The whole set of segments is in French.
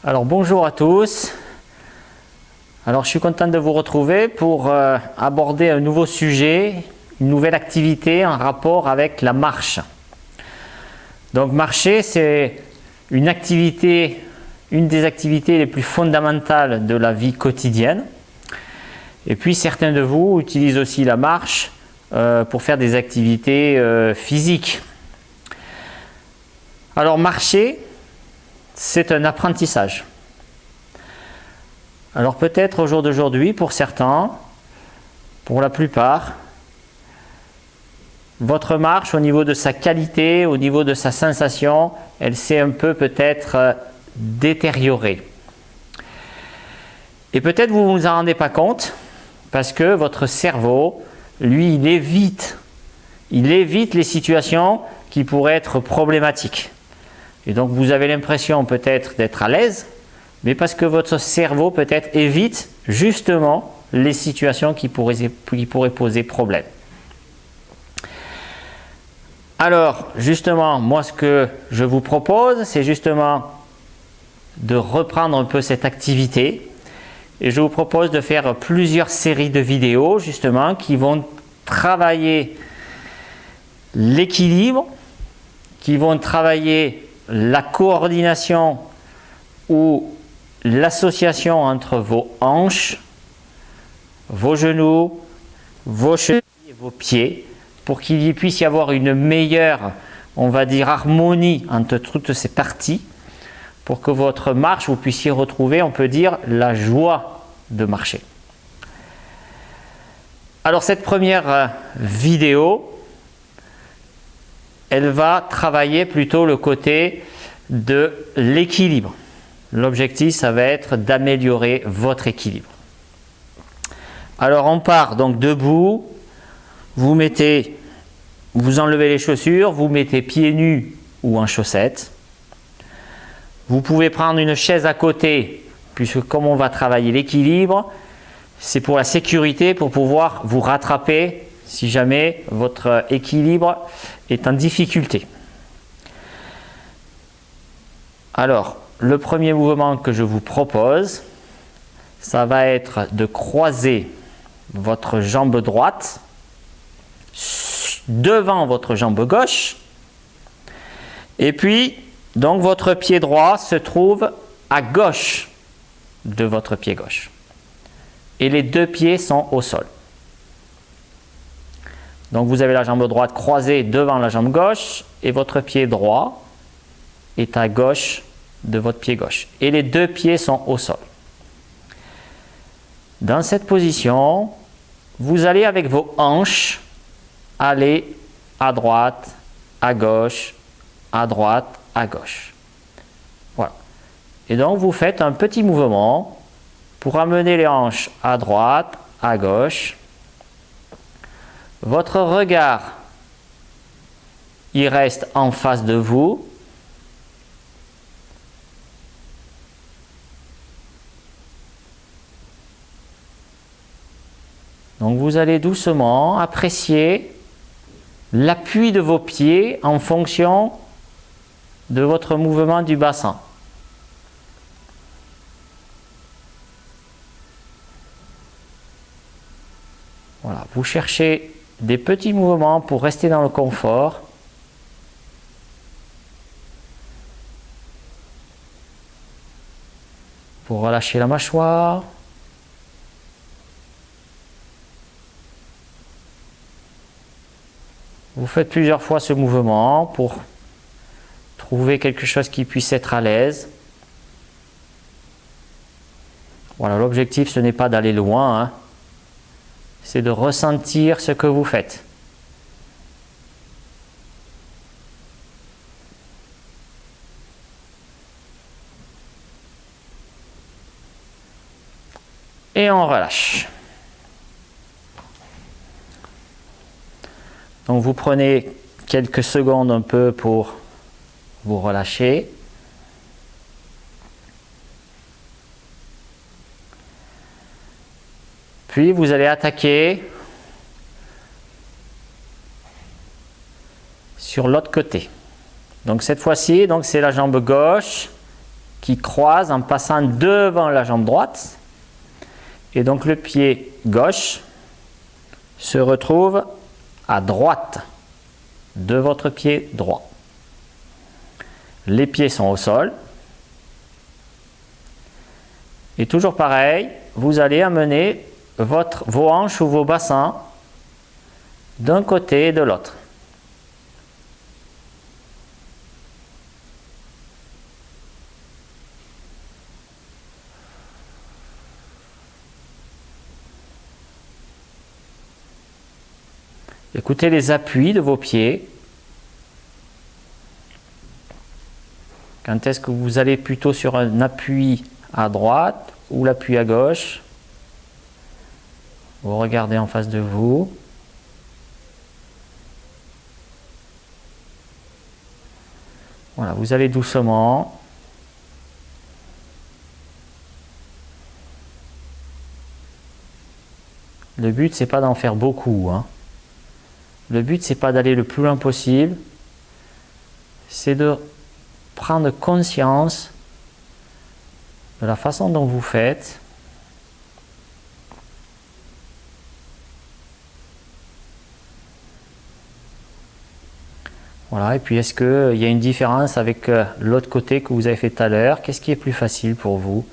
Alors bonjour à tous. Alors je suis content de vous retrouver pour aborder un nouveau sujet, une nouvelle activité en rapport avec la marche. Donc marcher, c'est une activité, une des activités les plus fondamentales de la vie quotidienne. Et puis certains de vous utilisent aussi la marche pour faire des activités physiques. Alors marcher, c'est un apprentissage. Alors peut-être au jour d'aujourd'hui, pour certains, pour la plupart, votre marche au niveau de sa qualité, au niveau de sa sensation, elle s'est un peu peut-être détériorée. Et peut-être vous ne vous en rendez pas compte parce que votre cerveau, lui, il évite les situations qui pourraient être problématiques. Et donc vous avez l'impression peut-être d'être à l'aise, mais parce que votre cerveau peut-être évite justement les situations qui pourraient poser problème. Alors justement, moi ce que je vous propose, c'est justement de reprendre un peu cette activité. Et je vous propose de faire plusieurs séries de vidéos justement qui vont travailler l'équilibre, qui vont travailler la coordination ou l'association entre vos hanches, vos genoux, vos chevilles et vos pieds pour qu'il puisse y avoir une meilleure, on va dire, harmonie entre toutes ces parties pour que votre marche, vous puissiez retrouver, on peut dire, la joie de marcher. Alors cette première vidéo, elle va travailler plutôt le côté de l'équilibre. L'objectif, ça va être d'améliorer votre équilibre. Alors on part donc debout, vous enlevez les chaussures, vous mettez pieds nus ou en chaussettes. Vous pouvez prendre une chaise à côté, puisque comme on va travailler l'équilibre, c'est pour la sécurité, pour pouvoir vous rattraper si jamais votre équilibre est en difficulté. Alors, le premier mouvement que je vous propose, ça va être de croiser votre jambe droite devant votre jambe gauche. Et puis, donc votre pied droit se trouve à gauche de votre pied gauche. Et les deux pieds sont au sol. Donc vous avez la jambe droite croisée devant la jambe gauche et votre pied droit est à gauche de votre pied gauche. Et les deux pieds sont au sol. Dans cette position, vous allez avec vos hanches aller à droite, à gauche, à droite, à gauche. Voilà. Et donc vous faites un petit mouvement pour amener les hanches à droite, à gauche. Votre regard, il reste en face de vous. Donc vous allez doucement apprécier l'appui de vos pieds en fonction de votre mouvement du bassin. Voilà, vous cherchez des petits mouvements pour rester dans le confort. Vous relâchez la mâchoire. Vous faites plusieurs fois ce mouvement pour trouver quelque chose qui puisse être à l'aise. Voilà, l'objectif ce n'est pas d'aller loin, hein. C'est de ressentir ce que vous faites. Et on relâche. Donc vous prenez quelques secondes un peu pour vous relâcher. Puis vous allez attaquer sur l'autre côté. Donc cette fois-ci, c'est la jambe gauche qui croise en passant devant la jambe droite. Et donc le pied gauche se retrouve à droite de votre pied droit. Les pieds sont au sol. Et toujours pareil, vous allez amener vos hanches ou vos bassins d'un côté et de l'autre. Écoutez les appuis de vos pieds. Quand est-ce que vous allez plutôt sur un appui à droite ou l'appui à gauche? Vous regardez en face de vous. Voilà, vous allez doucement. Le but, c'est pas d'en faire beaucoup, hein. Le but, c'est pas d'aller le plus loin possible. C'est de prendre conscience de la façon dont vous faites. Voilà, et puis est-ce qu'il y a une différence avec l'autre côté que vous avez fait tout à l'heure? Qu'est-ce qui est plus facile pour vous?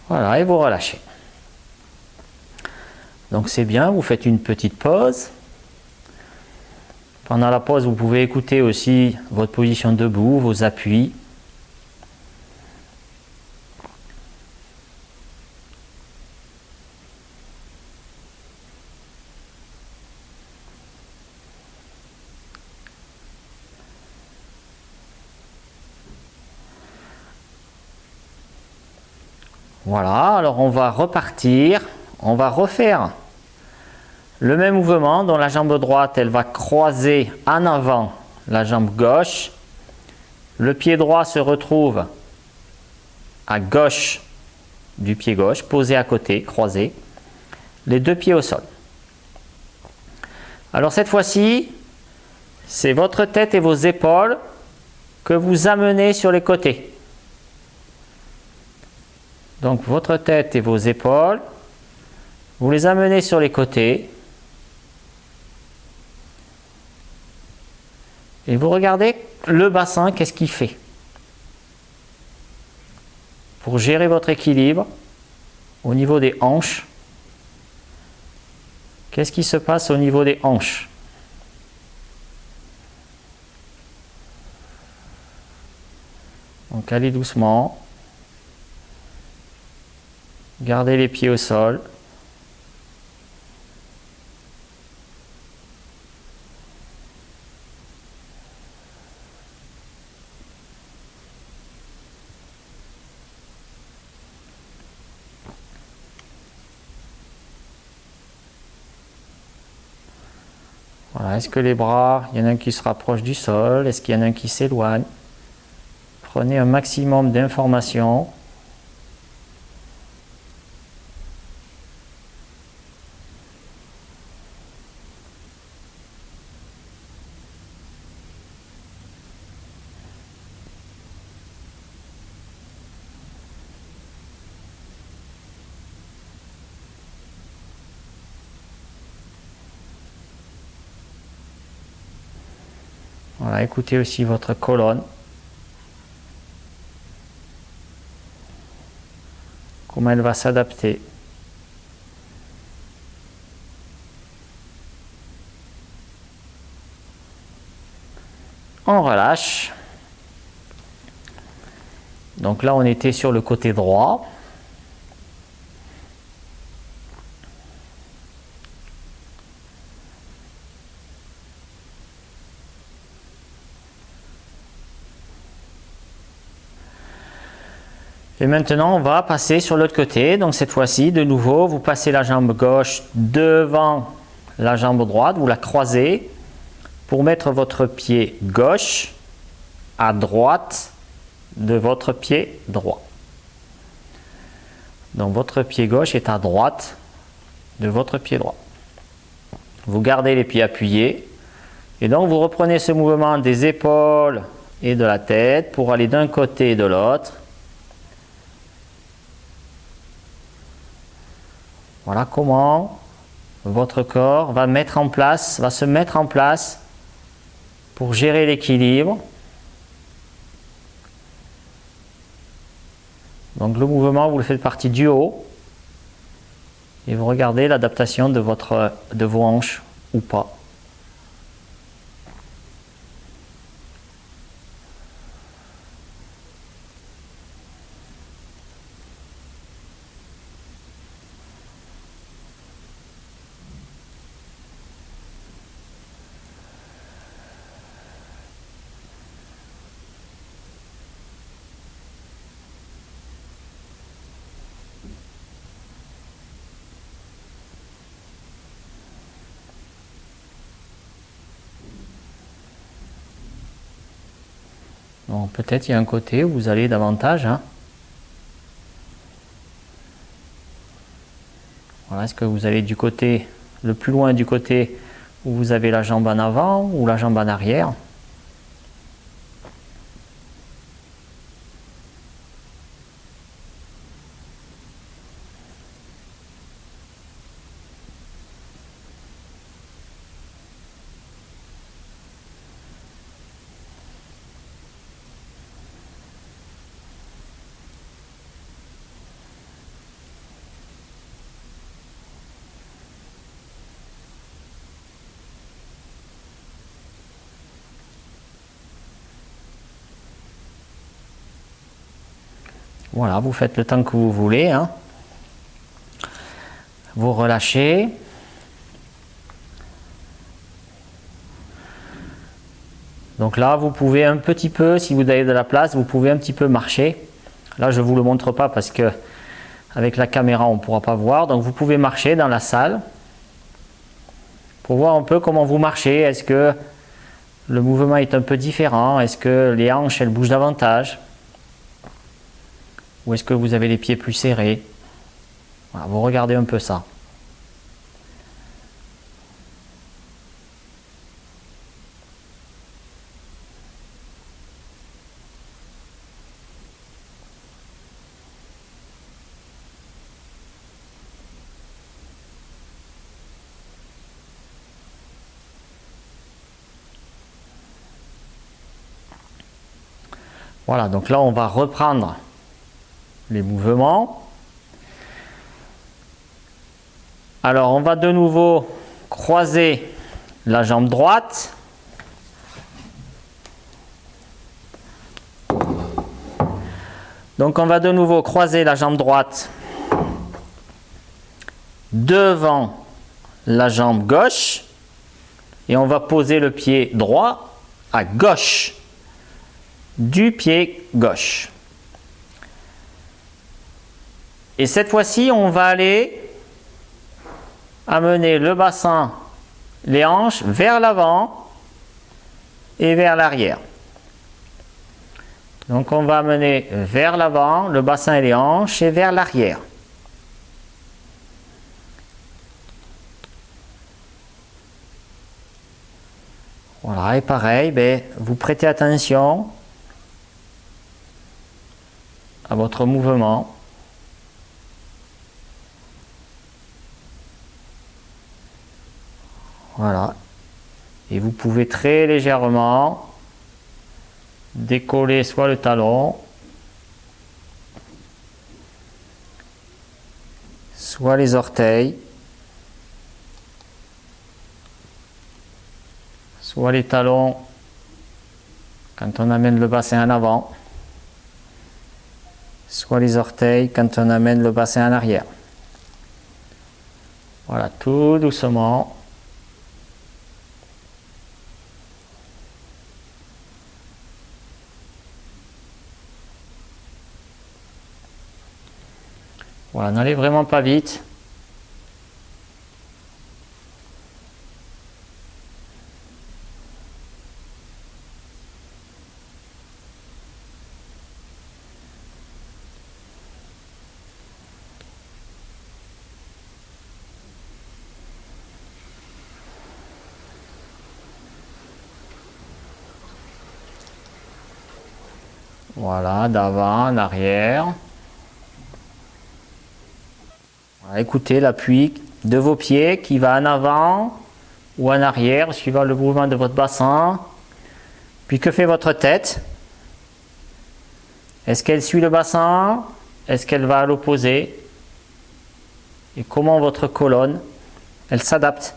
Voilà, et vous relâchez. Donc c'est bien, vous faites une petite pause. Pendant la pause, vous pouvez écouter aussi votre position debout, vos appuis. Voilà, alors on va repartir, on va refaire le même mouvement dont la jambe droite, elle va croiser en avant la jambe gauche. Le pied droit se retrouve à gauche du pied gauche, posé à côté, croisé. Les deux pieds au sol. Alors cette fois-ci, c'est votre tête et vos épaules que vous amenez sur les côtés. Donc votre tête et vos épaules, vous les amenez sur les côtés. Et vous regardez le bassin, qu'est-ce qu'il fait? Pour gérer votre équilibre au niveau des hanches, qu'est-ce qui se passe au niveau des hanches? Donc allez doucement. Gardez les pieds au sol. Voilà, est-ce que les bras, il y en a un qui se rapproche du sol? Est-ce qu'il y en a un qui s'éloigne? Prenez un maximum d'informations. Voilà, écoutez aussi votre colonne. Comment elle va s'adapter. On relâche. Donc là, on était sur le côté droit. Et maintenant, on va passer sur l'autre côté. Donc cette fois-ci, de nouveau, vous passez la jambe gauche devant la jambe droite, vous la croisez pour mettre votre pied gauche à droite de votre pied droit. Donc votre pied gauche est à droite de votre pied droit. Vous gardez les pieds appuyés et donc vous reprenez ce mouvement des épaules et de la tête pour aller d'un côté et de l'autre. Voilà comment votre corps va se mettre en place pour gérer l'équilibre. Donc le mouvement, vous le faites partie du haut et vous regardez l'adaptation de vos hanches ou pas. Bon, peut-être il y a un côté où vous allez davantage. Voilà, est-ce que vous allez du côté, le plus loin du côté où vous avez la jambe en avant ou la jambe en arrière? Voilà, vous faites le temps que vous voulez. Vous relâchez. Donc là, vous pouvez un petit peu, si vous avez de la place, vous pouvez un petit peu marcher. Là, je ne vous le montre pas parce que avec la caméra, on ne pourra pas voir. Donc vous pouvez marcher dans la salle pour voir un peu comment vous marchez. Est-ce que le mouvement est un peu différent? Est-ce que les hanches, elles bougent davantage? Ou est-ce que vous avez les pieds plus serrés? Voilà, vous regardez un peu ça. Voilà, donc là on va reprendre les mouvements. Alors on va de nouveau croiser la jambe droite. Donc on va de nouveau croiser la jambe droite devant la jambe gauche et on va poser le pied droit à gauche du pied gauche. Et cette fois-ci, on va aller amener le bassin, les hanches vers l'avant et vers l'arrière. Donc on va amener vers l'avant le bassin et les hanches et vers l'arrière. Voilà, et pareil, vous prêtez attention à votre mouvement. Voilà. Et vous pouvez très légèrement décoller soit le talon, soit les orteils, soit les talons quand on amène le bassin en avant, soit les orteils quand on amène le bassin en arrière. Voilà, tout doucement. Voilà, n'allez vraiment pas vite. Voilà, d'avant, en arrière. Voilà, écoutez l'appui de vos pieds qui va en avant ou en arrière, suivant le mouvement de votre bassin. Puis que fait votre tête? Est-ce qu'elle suit le bassin? Est-ce qu'elle va à l'opposé? Et comment votre colonne, elle s'adapte?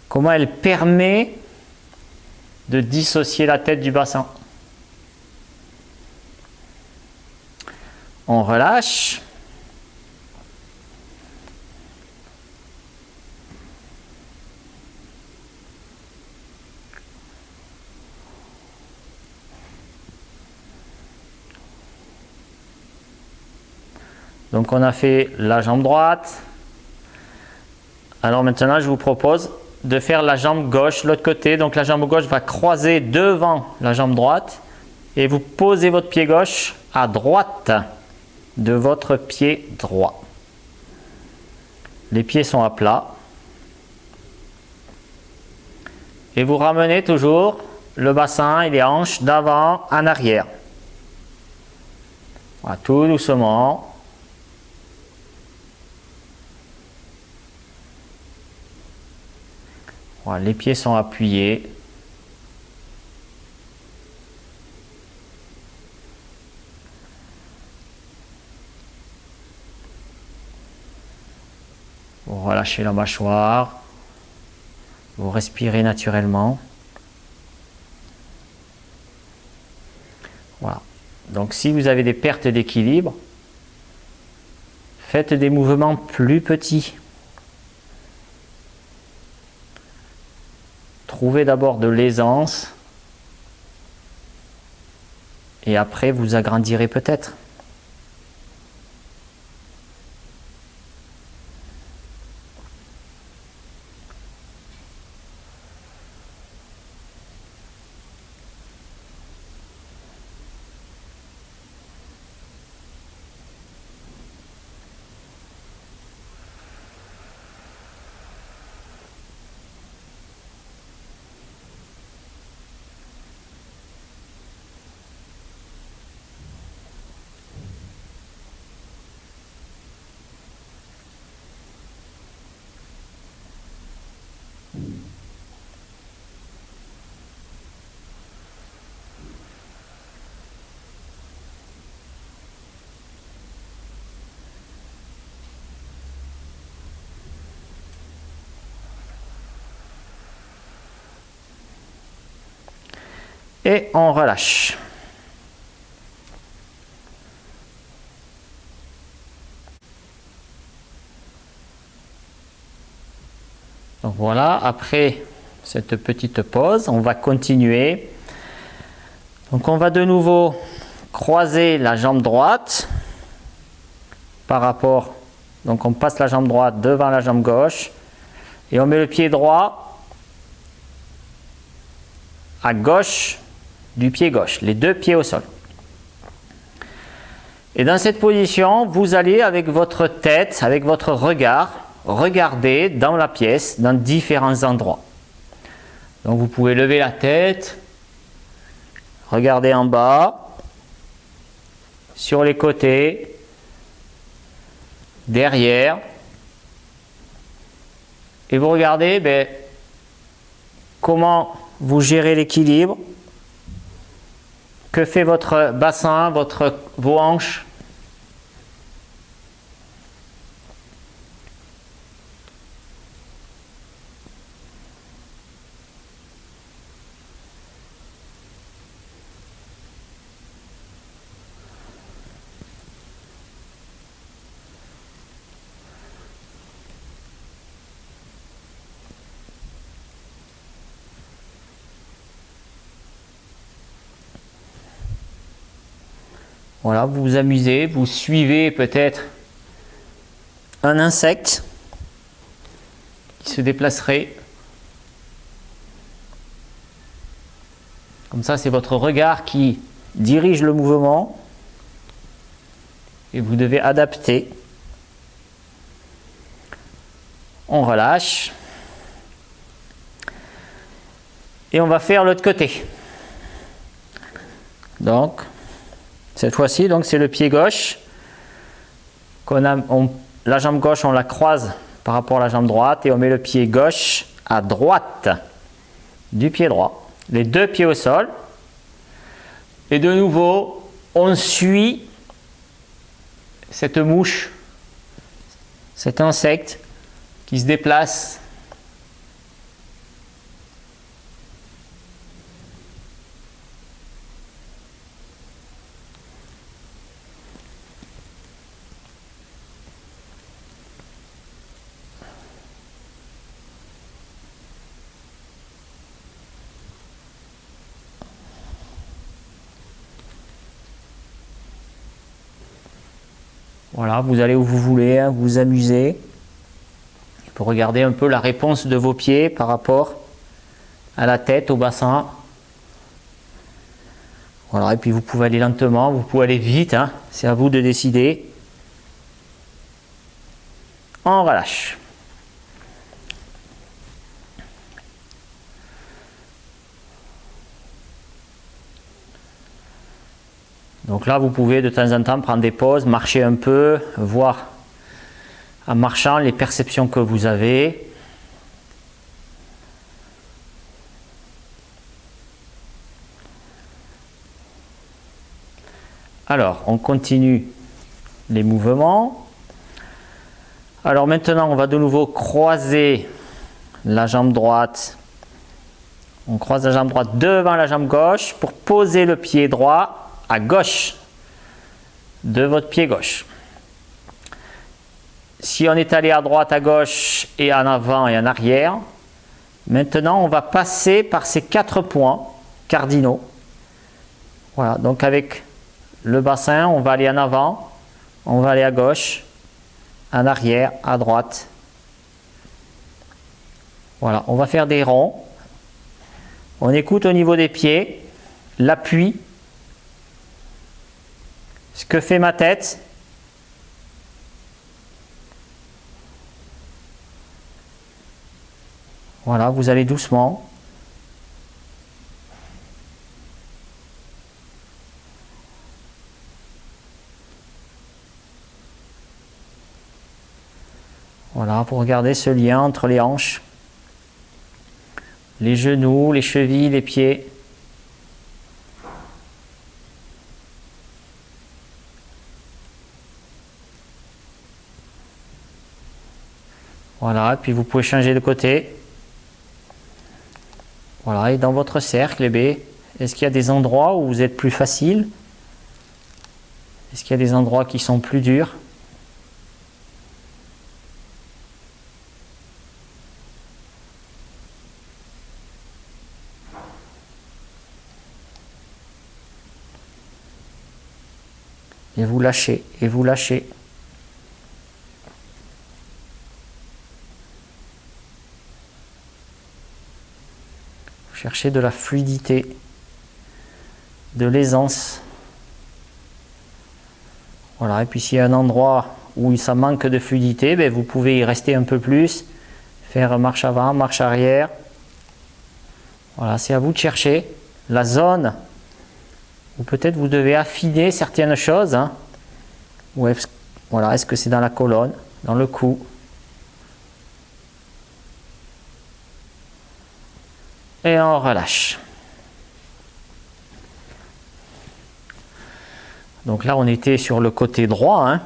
Comment elle permet de dissocier la tête du bassin? On relâche. Donc on a fait la jambe droite. Alors maintenant je vous propose de faire la jambe gauche, l'autre côté. Donc la jambe gauche va croiser devant la jambe droite. Et vous posez votre pied gauche à droite de votre pied droit. Les pieds sont à plat. Et vous ramenez toujours le bassin et les hanches d'avant en arrière. Voilà, tout doucement. Voilà, les pieds sont appuyés. Vous relâchez la mâchoire. Vous respirez naturellement. Voilà. Donc si vous avez des pertes d'équilibre, faites des mouvements plus petits. Trouvez d'abord de l'aisance et après vous agrandirez peut-être. Et on relâche. Donc voilà, après cette petite pause, on va continuer. Donc on va de nouveau croiser la jambe droite par rapport, donc on passe la jambe droite devant la jambe gauche et on met le pied droit à gauche du pied gauche, les deux pieds au sol. Et dans cette position, vous allez avec votre tête, avec votre regard, regarder dans la pièce, dans différents endroits. Donc vous pouvez lever la tête, regarder en bas, sur les côtés, derrière, et vous regardez comment vous gérez l'équilibre. Que fait votre bassin, vos hanches? Voilà, vous vous amusez, vous suivez peut-être un insecte qui se déplacerait. Comme ça, c'est votre regard qui dirige le mouvement et vous devez adapter. On relâche et on va faire l'autre côté. Donc, cette fois-ci, donc c'est le pied gauche. La jambe gauche, on la croise par rapport à la jambe droite et on met le pied gauche à droite du pied droit. Les deux pieds au sol. Et de nouveau, on suit cette mouche, cet insecte qui se déplace. Voilà, vous allez où vous voulez, hein, vous amuser. Pour regarder un peu la réponse de vos pieds par rapport à la tête, au bassin. Voilà, et puis vous pouvez aller lentement, vous pouvez aller vite, hein, c'est à vous de décider. On relâche. Donc là, vous pouvez de temps en temps prendre des pauses, marcher un peu, voir en marchant les perceptions que vous avez. Alors, on continue les mouvements. Alors maintenant, on va de nouveau croiser la jambe droite. On croise la jambe droite devant la jambe gauche pour poser le pied droit à gauche de votre pied gauche. Si on est allé à droite, à gauche et en avant et en arrière, maintenant on va passer par ces 4 points cardinaux. Voilà, donc avec le bassin, on va aller en avant, on va aller à gauche, en arrière, à droite. Voilà, on va faire des ronds. On écoute au niveau des pieds, l'appui. Ce que fait ma tête. Voilà, vous allez doucement. Voilà, vous regardez ce lien entre les hanches, les genoux, les chevilles, les pieds. Voilà, et puis vous pouvez changer de côté. Voilà, et dans votre cercle, est-ce qu'il y a des endroits où vous êtes plus facile? Est-ce qu'il y a des endroits qui sont plus durs? Et vous lâchez, et vous lâchez. Cherchez de la fluidité, de l'aisance. Voilà, et puis s'il y a un endroit où ça manque de fluidité, ben vous pouvez y rester un peu plus, faire marche avant, marche arrière. Voilà, c'est à vous de chercher la zone où peut-être vous devez affiner certaines choses. Hein. Voilà, est-ce que c'est dans la colonne, dans le cou? Et on relâche. Donc là, on était sur le côté droit. Hein.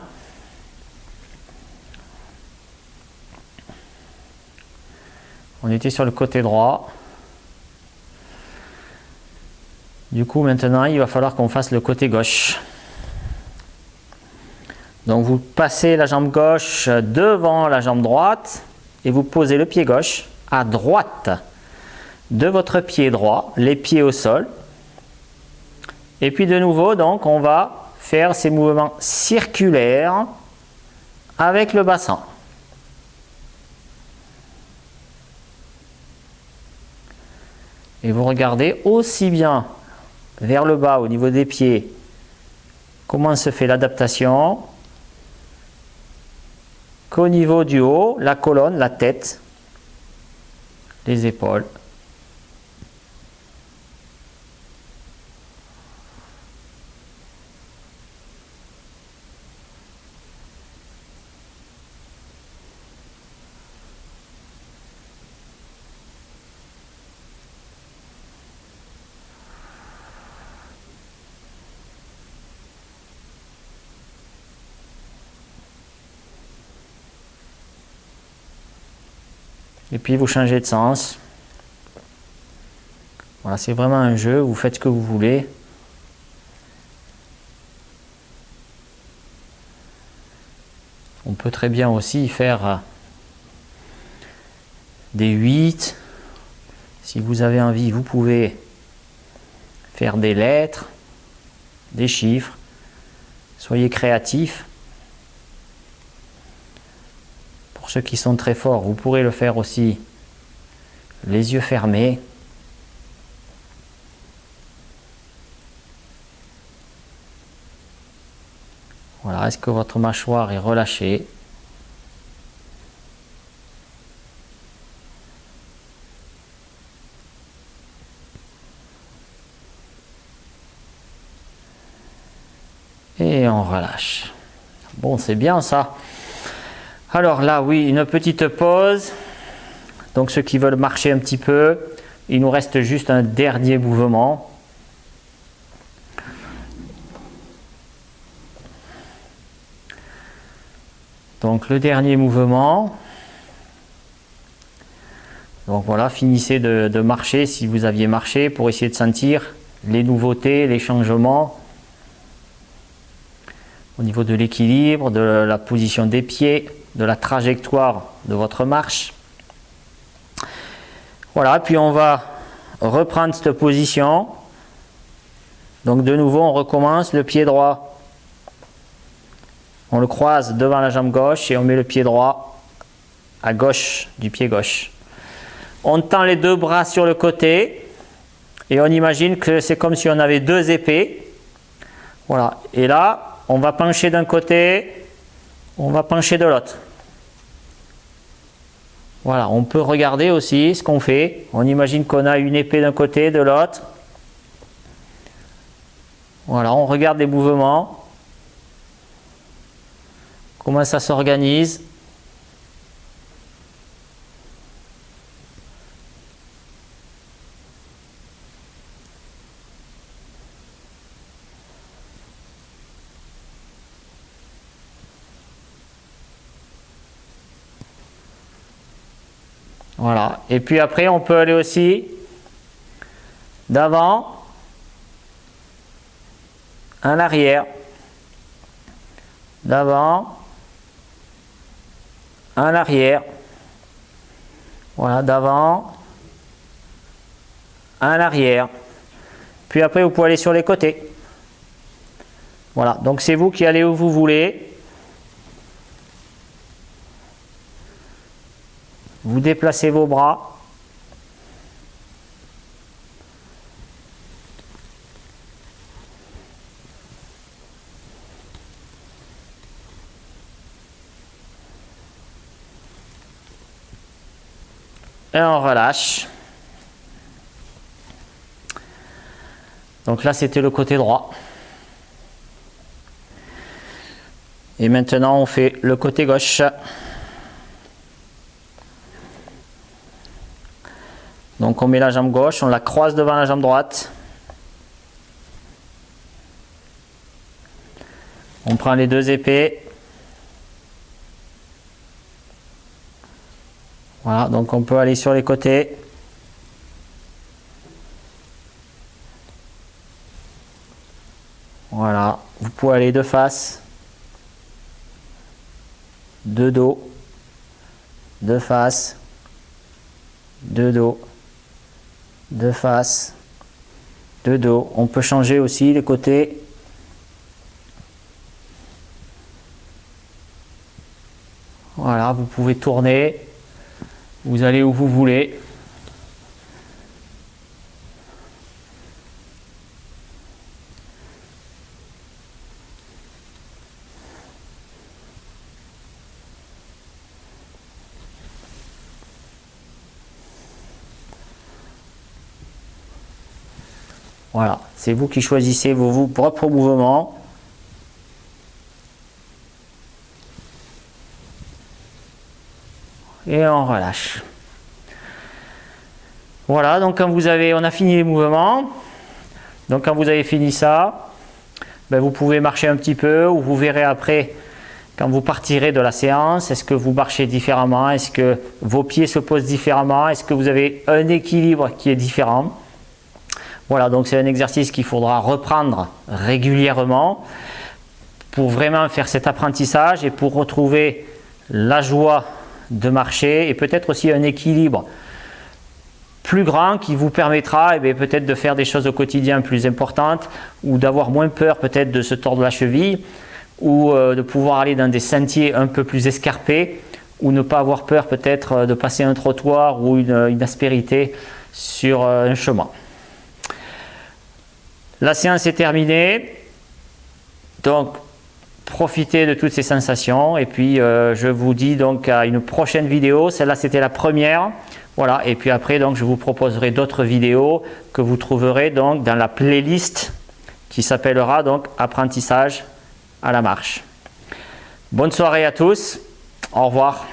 On était sur le côté droit. Du coup, maintenant, il va falloir qu'on fasse le côté gauche. Donc vous passez la jambe gauche devant la jambe droite et vous posez le pied gauche à droite de votre pied droit, les pieds au sol. Et puis de nouveau, donc, on va faire ces mouvements circulaires avec le bassin. Et vous regardez aussi bien vers le bas au niveau des pieds comment se fait l'adaptation qu'au niveau du haut, la colonne, la tête, les épaules. Et puis vous changez de sens. Voilà, c'est vraiment un jeu, vous faites ce que vous voulez. On peut très bien aussi faire des 8. Si vous avez envie, vous pouvez faire des lettres, des chiffres. Soyez créatifs. Pour ceux qui sont très forts, vous pourrez le faire aussi les yeux fermés. Voilà, est-ce que votre mâchoire est relâchée? Et on relâche. Bon, c'est bien ça. Alors là, oui, une petite pause. Donc ceux qui veulent marcher un petit peu, il nous reste juste un dernier mouvement. Donc le dernier mouvement. Donc voilà, finissez de marcher si vous aviez marché pour essayer de sentir les nouveautés, les changements au niveau de l'équilibre, de la position des pieds, de la trajectoire de votre marche. Voilà, puis on va reprendre cette position. Donc de nouveau, on recommence le pied droit. On le croise devant la jambe gauche et on met le pied droit à gauche du pied gauche. On tend les deux bras sur le côté et on imagine que c'est comme si on avait deux épées. Voilà, et là, on va pencher d'un côté, on va pencher de l'autre. Voilà, on peut regarder aussi ce qu'on fait. On imagine qu'on a une épée d'un côté, de l'autre. Voilà, on regarde les mouvements. Comment ça s'organise. Voilà, et puis après on peut aller aussi d'avant en arrière, d'avant en arrière, voilà, d'avant en arrière, puis après vous pouvez aller sur les côtés. Voilà, donc c'est vous qui allez où vous voulez. Vous déplacez vos bras. Et on relâche. Donc là, c'était le côté droit. Et maintenant, on fait le côté gauche. Donc on met la jambe gauche, on la croise devant la jambe droite. On prend les deux épées. Voilà, donc on peut aller sur les côtés. Voilà, vous pouvez aller de face, de dos, de face, de dos, de face, de dos. On peut changer aussi les côtés. Voilà, vous pouvez tourner, vous allez où vous voulez. Voilà, c'est vous qui choisissez vos propres mouvements. Et on relâche. Voilà, donc quand on a fini les mouvements, donc quand vous avez fini ça, ben vous pouvez marcher un petit peu, ou vous verrez après, quand vous partirez de la séance, est-ce que vous marchez différemment, est-ce que vos pieds se posent différemment, est-ce que vous avez un équilibre qui est différent. Voilà, donc c'est un exercice qu'il faudra reprendre régulièrement pour vraiment faire cet apprentissage et pour retrouver la joie de marcher et peut-être aussi un équilibre plus grand qui vous permettra peut-être de faire des choses au quotidien plus importantes ou d'avoir moins peur peut-être de se tordre la cheville ou de pouvoir aller dans des sentiers un peu plus escarpés ou ne pas avoir peur peut-être de passer un trottoir ou une aspérité sur un chemin. La séance est terminée, donc profitez de toutes ces sensations et puis je vous dis donc à une prochaine vidéo. Celle-là c'était la première, voilà, et puis après donc je vous proposerai d'autres vidéos que vous trouverez donc dans la playlist qui s'appellera donc apprentissage à la marche. Bonne soirée à tous, au revoir.